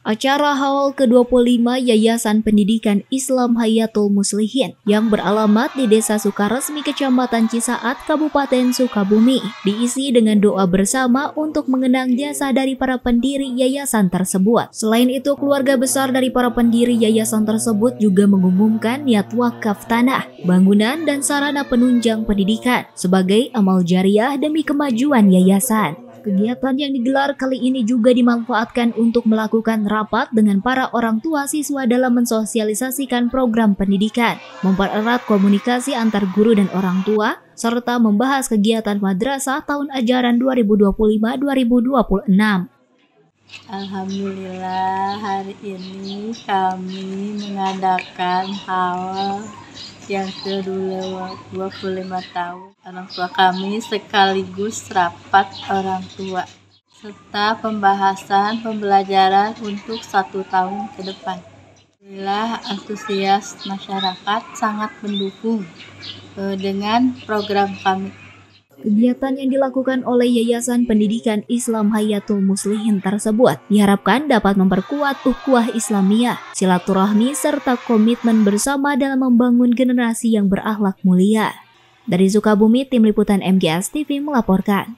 Acara haul ke-25 Yayasan Pendidikan Islam Hayatul Muslihin yang beralamat di Desa Sukaresmi, Kecamatan Cisaat, Kabupaten Sukabumi, diisi dengan doa bersama untuk mengenang jasa dari para pendiri yayasan tersebut. Selain itu, keluarga besar dari para pendiri yayasan tersebut juga mengumumkan niat wakaf tanah, bangunan, dan sarana penunjang pendidikan sebagai amal jariah demi kemajuan yayasan. Kegiatan yang digelar kali ini juga dimanfaatkan untuk melakukan rapat dengan para orang tua siswa dalam mensosialisasikan program pendidikan, mempererat komunikasi antar guru dan orang tua, serta membahas kegiatan madrasah tahun ajaran 2025-2026. Alhamdulillah, hari ini kami mengadakan haul yang ke-25 tahun orang tua kami sekaligus rapat orang tua serta pembahasan pembelajaran untuk 1 tahun ke depan. Alhamdulillah, antusias masyarakat sangat mendukung dengan program kami. Kegiatan yang dilakukan oleh Yayasan Pendidikan Islam Hayatul Muslihin tersebut diharapkan dapat memperkuat ukhuwah Islamiyah, silaturahmi, serta komitmen bersama dalam membangun generasi yang berakhlak mulia. Dari Sukabumi, Tim Liputan MGS TV melaporkan.